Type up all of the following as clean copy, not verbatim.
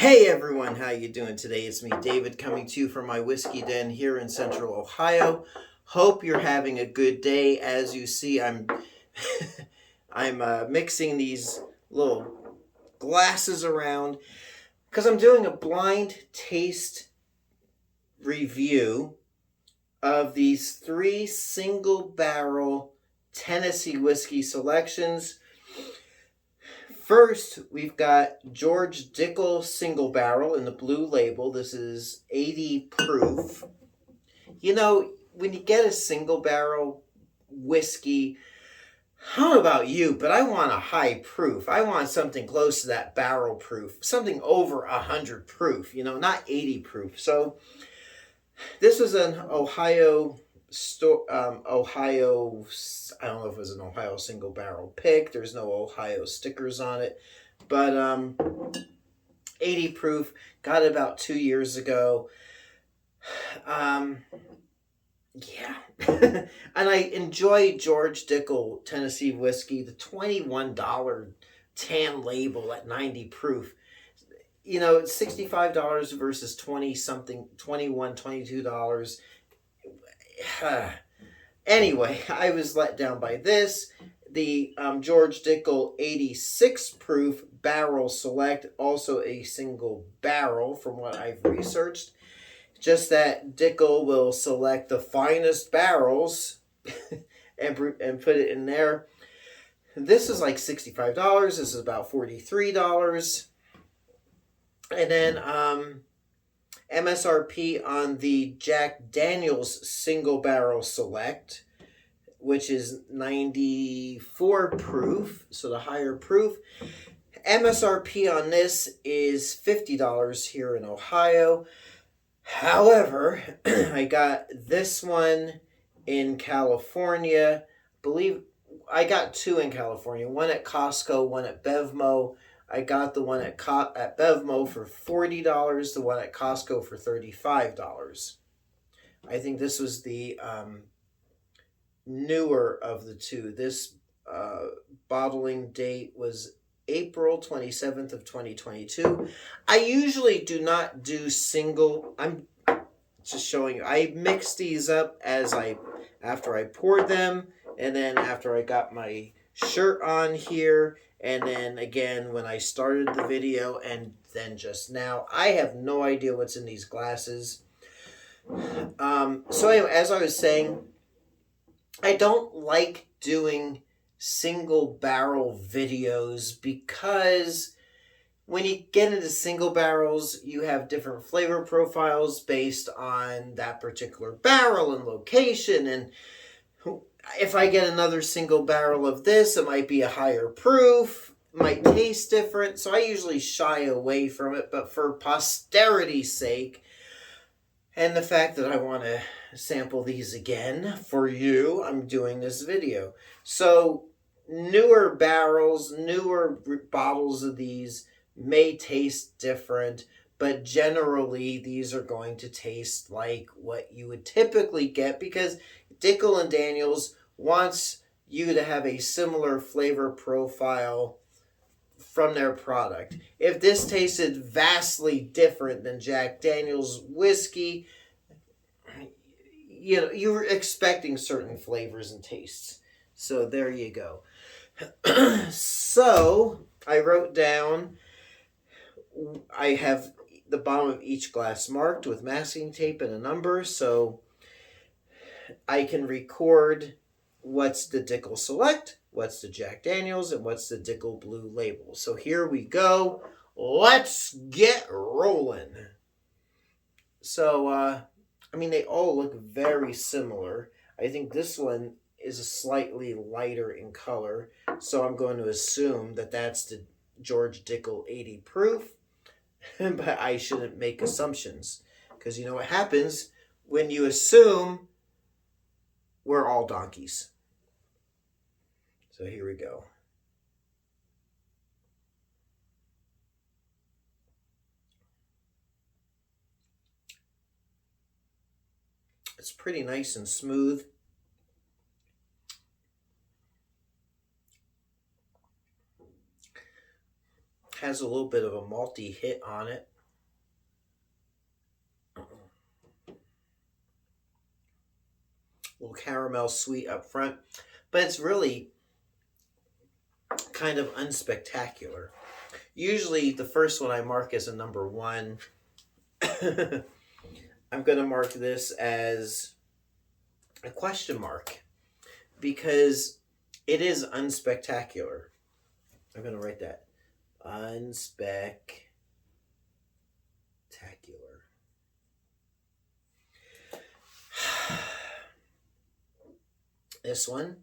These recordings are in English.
Hey everyone, how you doing today? It's me, David, coming to you from my whiskey den here in Central Ohio. Hope you're having a good day. As you see, I'm I'm mixing these little glasses around because I'm doing a blind taste review of these 3 single barrel Tennessee whiskey selections. First, we've got George Dickel single barrel in the blue label. This is 80 proof. You know, when you get a single barrel whiskey, I don't know about you, but I want a high proof. I want something close to that barrel proof, something over 100 proof, not 80 proof. So this was an Ohio Ohio, I don't know if it was an Ohio single barrel pick. There's no Ohio stickers on it, but 80 proof. Got it about 2 years ago. Yeah, and I enjoy George Dickel Tennessee whiskey. The $21 tan label at 90 proof. It's $65 versus 20 something, $21, $22. Anyway, I was let down by this. The George Dickel 86 proof barrel select, also a single barrel from what I've researched. Just that Dickel will select the finest barrels and put it in there. This is like $65. This is about $43. And then MSRP on the Jack Daniel's single barrel select, which is 94 proof, so the higher proof. MSRP on this is $50 here in Ohio. However, I got this one in California. I got 2 in California, one at Costco, one at Bevmo. I got the one at Bevmo for $40, the one at Costco for $35. I think this was the newer of the 2. This bottling date was April 27th of 2022. I usually do not do single. I'm just showing you. I mixed these up after I poured them, and then after I got my shirt on here, and then again when I started the video, and then just now. I have no idea what's in these glasses. So anyway, as I was saying, I don't like doing single barrel videos because when you get into single barrels, you have different flavor profiles based on that particular barrel and location. And if I get another single barrel of this, it might be a higher proof, might taste different. So I usually shy away from it. But for posterity's sake, and the fact that I want to sample these again for you, I'm doing this video. So newer barrels, newer bottles of these may taste different, but generally these are going to taste like what you would typically get because Dickel and Daniels wants you to have a similar flavor profile from their product. If this tasted vastly different than Jack Daniel's whiskey, you were expecting certain flavors and tastes. So there you go. So I wrote down, I have the bottom of each glass marked with masking tape and a number, so I can record what's the Dickel Select, what's the Jack Daniels, and what's the Dickel Blue label. So here we go. Let's get rolling. So, they all look very similar. I think this one is slightly lighter in color, so I'm going to assume that that's the George Dickel 80 proof, but I shouldn't make assumptions, because you know what happens when you assume. We're all donkeys. So here we go. It's pretty nice and smooth. Has a little bit of a malty hit on it. little caramel sweet up front, but it's really kind of unspectacular. Usually the first one I mark as a number 1. I'm going to mark this as a question mark because it is unspectacular. I'm going to write that. Unspectacular. This one.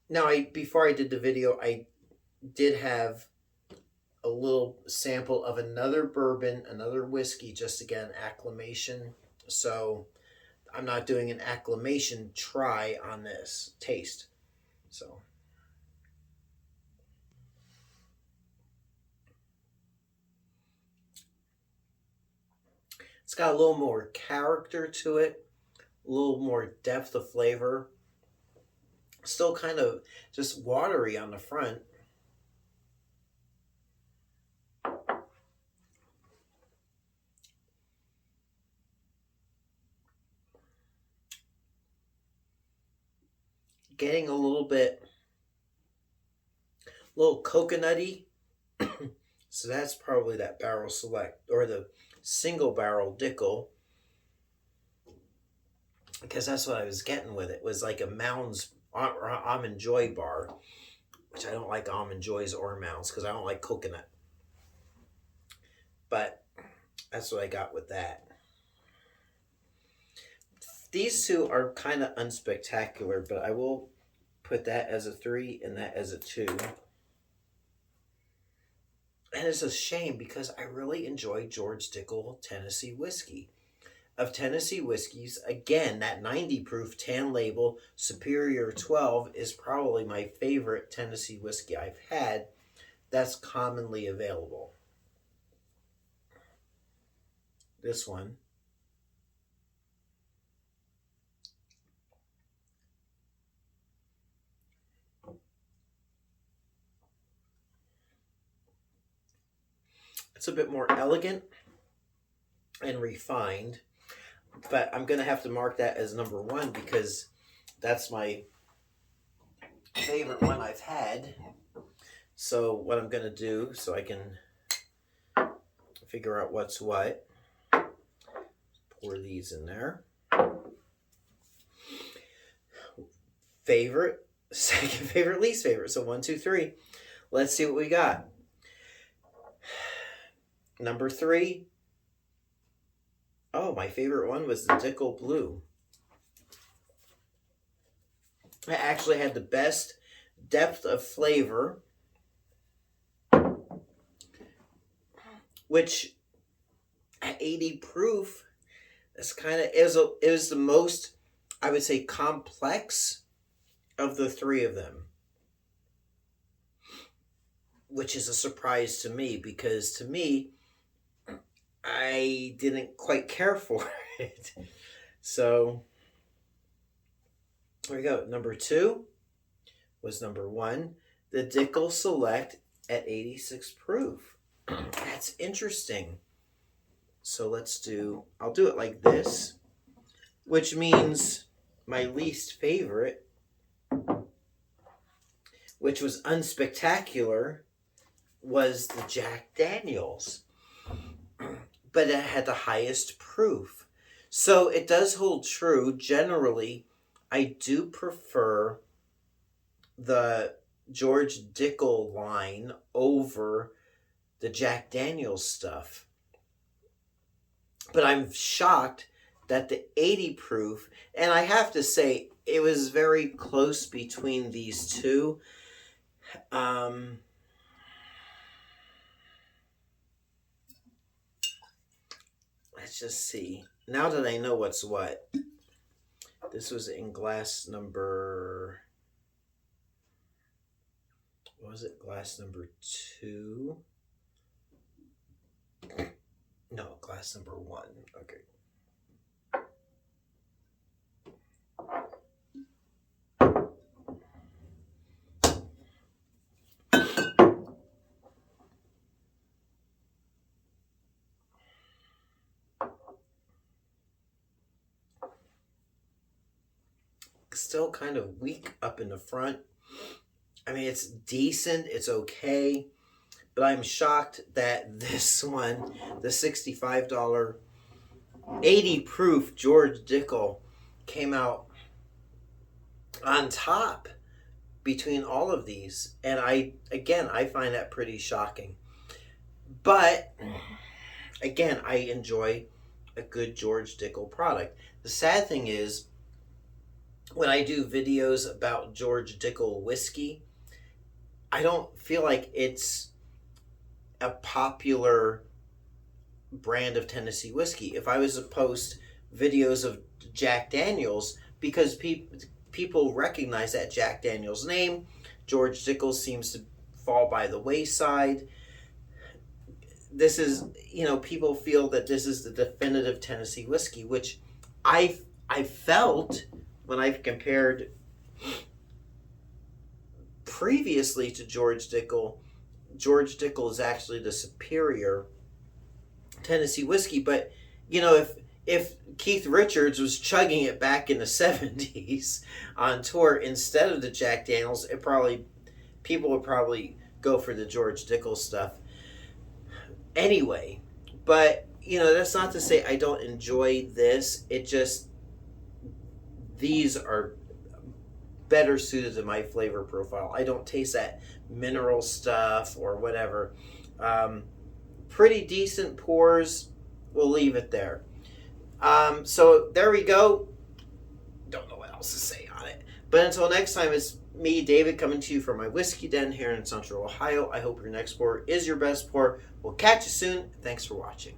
Now, before I did the video, I did have a little sample of another bourbon, another whiskey, just to get an acclimation. So I'm not doing an acclimation try on this taste. So it's got a little more character to it, a little more depth of flavor. Still kind of just watery on the front. Getting a little coconutty. So that's probably that barrel select or the single barrel Dickel, because that's what I was getting with it. It was like a Mounds or Almond Joy bar, which I don't like Almond Joys or Mounds because I don't like coconut. But that's what I got with that. These two are kind of unspectacular, but I will put that as a 3 and that as a 2. And it's a shame because I really enjoy George Dickel Tennessee whiskey. Of Tennessee whiskeys, again, that 90 proof tan label Superior 12 is probably my favorite Tennessee whiskey I've had that's commonly available. This one. It's a bit more elegant and refined, but I'm going to have to mark that as number 1 because that's my favorite one I've had. So what I'm going to do so I can figure out what's what, pour these in there. Favorite, second favorite, least favorite. So 1, 2, 3. Let's see what we got. Number 3. Oh, my favorite one was the Dickel Blue. I actually had the best depth of flavor, which at 80 proof, that's kind of is the most, I would say, complex of the 3 of them, which is a surprise to me because to me, I didn't quite care for it. So there we go. Number 2 was number 1, the Dickel Select at 86 proof. That's interesting. So I'll do it like this, which means my least favorite, which was unspectacular, was the Jack Daniels. But it had the highest proof. So it does hold true. Generally, I do prefer the George Dickel line over the Jack Daniels stuff. But I'm shocked that the 80 proof, and I have to say, it was very close between these two. Let's just see. Now that I know what's what, this was in glass number, what was it? Glass number 2? No, glass number 1. Okay. still kind of weak up in the front. I mean, it's decent, it's okay, but I'm shocked that this one, the $65 80 proof George Dickel, came out on top between all of these. And I find that pretty shocking. But again, I enjoy a good George Dickel product. The sad thing is, when I do videos about George Dickel whiskey, I don't feel like it's a popular brand of Tennessee whiskey. If I was to post videos of Jack Daniels, because people recognize that Jack Daniels name, George Dickel seems to fall by the wayside. This is, people feel that this is the definitive Tennessee whiskey, which I felt when I've compared previously to George Dickel. George Dickel is actually the superior Tennessee whiskey. But if Keith Richards was chugging it back in the 70s on tour instead of the Jack Daniels, people would probably go for the George Dickel stuff anyway. But that's not to say I don't enjoy this. It just, these are better suited to my flavor profile. I don't taste that mineral stuff or whatever. Pretty decent pours. We'll leave it there. So there we go. Don't know what else to say on it. But until next time, it's me, David, coming to you from my whiskey den here in Central Ohio. I hope your next pour is your best pour. We'll catch you soon. Thanks for watching.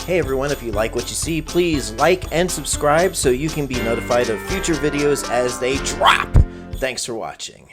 Hey everyone, if you like what you see, please like and subscribe so you can be notified of future videos as they drop. Thanks for watching.